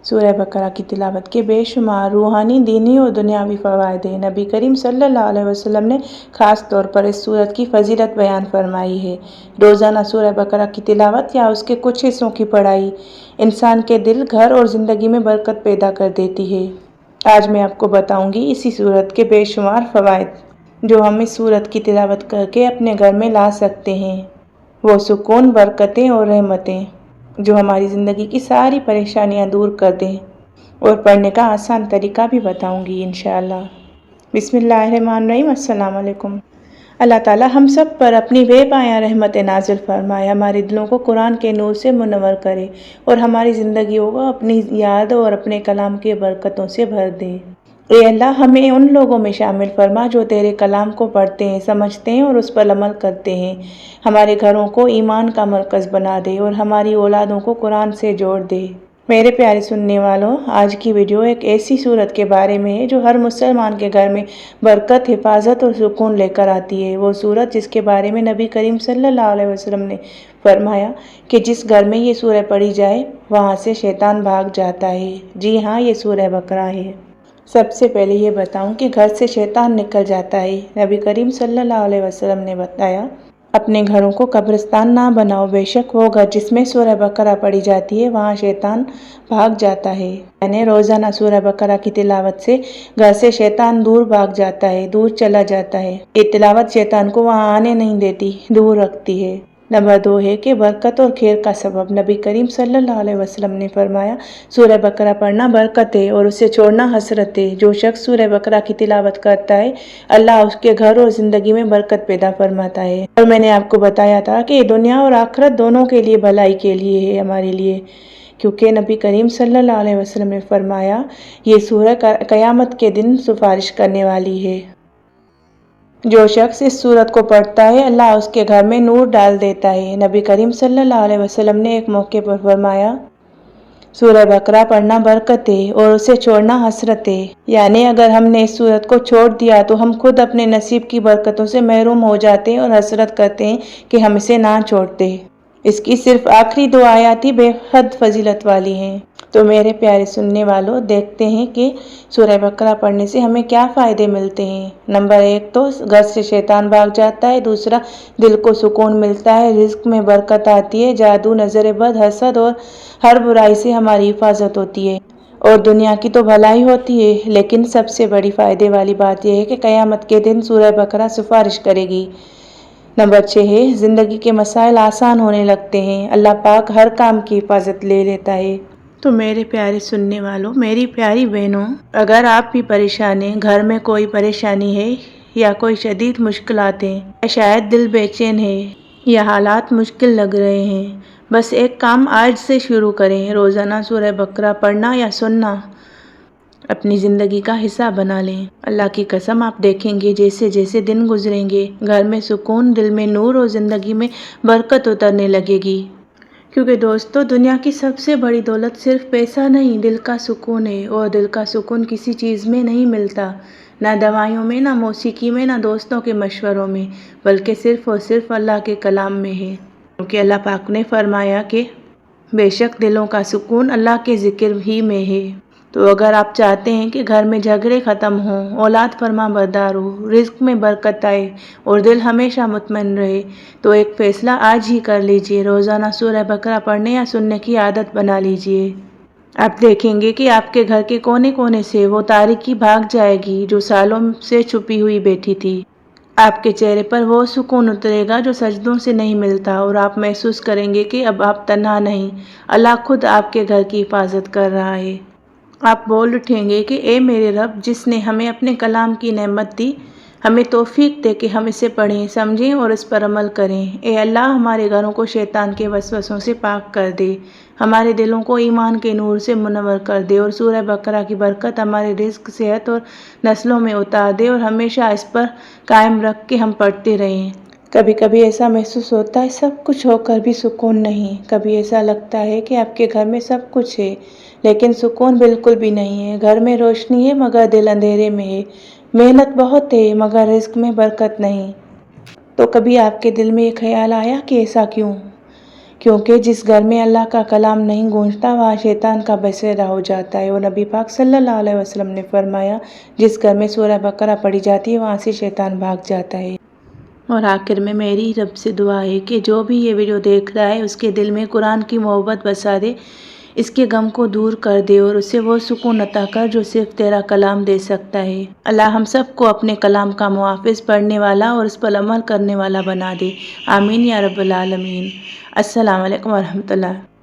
سورہ بقرہ کی تلاوت کے بے شمار روحانی، دینی اور دنیاوی فوائد ہیں۔ نبی کریم صلی اللہ علیہ وسلم نے خاص طور پر اس سورت کی فضیلت بیان فرمائی ہے۔ روزانہ سورہ بقرہ کی تلاوت یا اس کے کچھ حصوں کی پڑھائی انسان کے دل، گھر اور زندگی میں برکت پیدا کر دیتی ہے۔ آج میں آپ کو بتاؤں گی اسی سورت کے بے شمار فوائد جو ہم اس سورت کی تلاوت کر کے اپنے گھر میں لا سکتے ہیں۔ وہ سکون، برکتیں اور رحمتیں جو ہماری زندگی کی ساری پریشانیاں دور کر دیں، اور پڑھنے کا آسان طریقہ بھی بتاؤں گی انشاءاللہ۔ بسم اللہ الرحمن الرحیم۔ السلام علیکم۔ اللہ تعالیٰ ہم سب پر اپنی بے پایہ رحمت نازل فرمائے، ہمارے دلوں کو قرآن کے نور سے منور کرے اور ہماری زندگیوں کو اپنی یاد اور اپنے کلام کے برکتوں سے بھر دے۔ اے اللہ، ہمیں ان لوگوں میں شامل فرما جو تیرے کلام کو پڑھتے ہیں، سمجھتے ہیں اور اس پر عمل کرتے ہیں۔ ہمارے گھروں کو ایمان کا مرکز بنا دے اور ہماری اولادوں کو قرآن سے جوڑ دے۔ میرے پیارے سننے والوں، آج کی ویڈیو ایک ایسی سورت کے بارے میں ہے جو ہر مسلمان کے گھر میں برکت، حفاظت اور سکون لے کر آتی ہے۔ وہ سورت جس کے بارے میں نبی کریم صلی اللہ علیہ وسلم نے فرمایا کہ جس گھر میں یہ سورہ پڑھی جائے وہاں سے شیطان بھاگ جاتا ہے۔ جی ہاں، یہ سورہ بقرہ ہے۔ سب سے پہلے یہ بتاؤں کہ گھر سے شیطان نکل جاتا ہے۔ نبی کریم صلی اللہ علیہ وسلم نے بتایا، اپنے گھروں کو قبرستان نہ بناؤ، بے شک وہ گھر جس میں سورہ بقرہ پڑھی جاتی ہے وہاں شیطان بھاگ جاتا ہے۔ یعنی روزانہ سورہ بقرہ کی تلاوت سے گھر سے شیطان دور بھاگ جاتا ہے، دور چلا جاتا ہے۔ یہ تلاوت شیطان کو وہاں آنے نہیں دیتی، دور رکھتی ہے۔ نمبر 2 ہے کہ برکت اور خیر کا سبب۔ نبی کریم صلی اللہ علیہ وسلم نے فرمایا، سورہ بقرہ پڑھنا برکت ہے اور اسے چھوڑنا حسرت ہے۔ جو شخص سورہ بقرہ کی تلاوت کرتا ہے، اللہ اس کے گھر اور زندگی میں برکت پیدا فرماتا ہے۔ اور میں نے آپ کو بتایا تھا کہ یہ دنیا اور آخرت دونوں کے لیے بھلائی کے لیے ہے، ہمارے لیے، کیونکہ نبی کریم صلی اللہ علیہ وسلم نے فرمایا، یہ سورہ قیامت کے دن سفارش کرنے والی ہے۔ جو شخص اس سورت کو پڑھتا ہے، اللہ اس کے گھر میں نور ڈال دیتا ہے۔ نبی کریم صلی اللہ علیہ وسلم نے ایک موقع پر فرمایا، سورہ بقرہ پڑھنا برکت ہے اور اسے چھوڑنا حسرت ہے۔ یعنی اگر ہم نے اس سورت کو چھوڑ دیا تو ہم خود اپنے نصیب کی برکتوں سے محروم ہو جاتے ہیں اور حسرت کرتے ہیں کہ ہم اسے نہ چھوڑتے۔ اس کی صرف آخری 2 آیات ہی بے حد فضیلت والی ہیں۔ تو میرے پیارے سننے والوں، دیکھتے ہیں کہ سورہ بقرہ پڑھنے سے ہمیں کیا فائدے ملتے ہیں۔ نمبر 1 تو گھر سے شیطان بھاگ جاتا ہے۔ دوسرا، دل کو سکون ملتا ہے، رزق میں برکت آتی ہے، جادو، نظر بد، حسد اور ہر برائی سے ہماری حفاظت ہوتی ہے، اور دنیا کی تو بھلائی ہوتی ہے۔ لیکن سب سے بڑی فائدے والی بات یہ ہے کہ قیامت کے دن سورہ بقرہ سفارش کرے گی۔ نمبر 6 ہے، زندگی کے مسائل آسان ہونے لگتے ہیں، اللہ پاک ہر کام کی حفاظت لے لیتا ہے۔ تو میرے پیارے سننے والوں، میری پیاری بہنوں، اگر آپ بھی پریشان ہیں، گھر میں کوئی پریشانی ہے یا کوئی شدید مشکلات ہیں، یا شاید دل بے چین ہے یا حالات مشکل لگ رہے ہیں، بس ایک کام آج سے شروع کریں، روزانہ سورہ بقرہ پڑھنا یا سننا اپنی زندگی کا حصہ بنا لیں۔ اللہ کی قسم، آپ دیکھیں گے جیسے جیسے دن گزریں گے، گھر میں سکون، دل میں نور اور زندگی میں برکت اترنے لگے گی۔ کیونکہ دوستو، دنیا کی سب سے بڑی دولت صرف پیسہ نہیں، دل کا سکون ہے، اور دل کا سکون کسی چیز میں نہیں ملتا، نہ دوائیوں میں، نہ موسیقی میں، نہ دوستوں کے مشوروں میں، بلکہ صرف اور صرف اللہ کے کلام میں ہے۔ کیونکہ اللہ پاک نے فرمایا کہ بے شک دلوں کا سکون اللہ کے ذکر ہی میں ہے۔ تو اگر آپ چاہتے ہیں کہ گھر میں جھگڑے ختم ہوں، اولاد فرما بردار ہو، رزق میں برکت آئے اور دل ہمیشہ مطمئن رہے، تو ایک فیصلہ آج ہی کر لیجئے، روزانہ سورہ بقرہ پڑھنے یا سننے کی عادت بنا لیجئے۔ آپ دیکھیں گے کہ آپ کے گھر کے کونے کونے سے وہ تاریکی بھاگ جائے گی جو سالوں سے چھپی ہوئی بیٹھی تھی۔ آپ کے چہرے پر وہ سکون اترے گا جو سجدوں سے نہیں ملتا، اور آپ محسوس کریں گے کہ اب آپ تنہا نہیں، اللہ خود آپ کے گھر کی حفاظت کر رہا ہے۔ آپ بول اٹھیں گے کہ اے میرے رب، جس نے ہمیں اپنے کلام کی نعمت دی، ہمیں توفیق دے کہ ہم اسے پڑھیں، سمجھیں اور اس پر عمل کریں۔ اے اللہ، ہمارے گھروں کو شیطان کے وسوسوں سے پاک کر دے، ہمارے دلوں کو ایمان کے نور سے منور کر دے، اور سورہ بقرہ کی برکت ہمارے رزق، صحت اور نسلوں میں اتار دے، اور ہمیشہ اس پر قائم رکھ کے ہم پڑھتے رہیں۔ کبھی کبھی ایسا محسوس ہوتا ہے سب کچھ ہو کر بھی سکون نہیں، کبھی ایسا لگتا ہے کہ آپ کے گھر میں سب کچھ ہے لیکن سکون بالکل بھی نہیں ہے، گھر میں روشنی ہے مگر دل اندھیرے میں ہے، محنت بہت ہے مگر رزق میں برکت نہیں۔ تو کبھی آپ کے دل میں یہ خیال آیا کہ ایسا کیوں؟ کیونکہ جس گھر میں اللہ کا کلام نہیں گونجتا وہاں شیطان کا بسیرا ہو جاتا ہے، اور نبی پاک صلی اللہ علیہ وسلم نے فرمایا جس گھر میں سورہ بقرہ پڑھی جاتی ہے وہاں سے شیطان بھاگ جاتا ہے۔ اور آخر میں میری رب سے دعا ہے کہ جو بھی یہ ویڈیو دیکھ رہا ہے اس کے دل میں قرآن کی محبت بسا دے، اس کے غم کو دور کر دے اور اسے وہ سکون عطا کر جو صرف تیرا کلام دے سکتا ہے۔ اللہ ہم سب کو اپنے کلام کا محافظ، پڑھنے والا اور اس پر عمل کرنے والا بنا دے، آمین یا رب العالمین۔ السلام علیکم ورحمۃ اللہ۔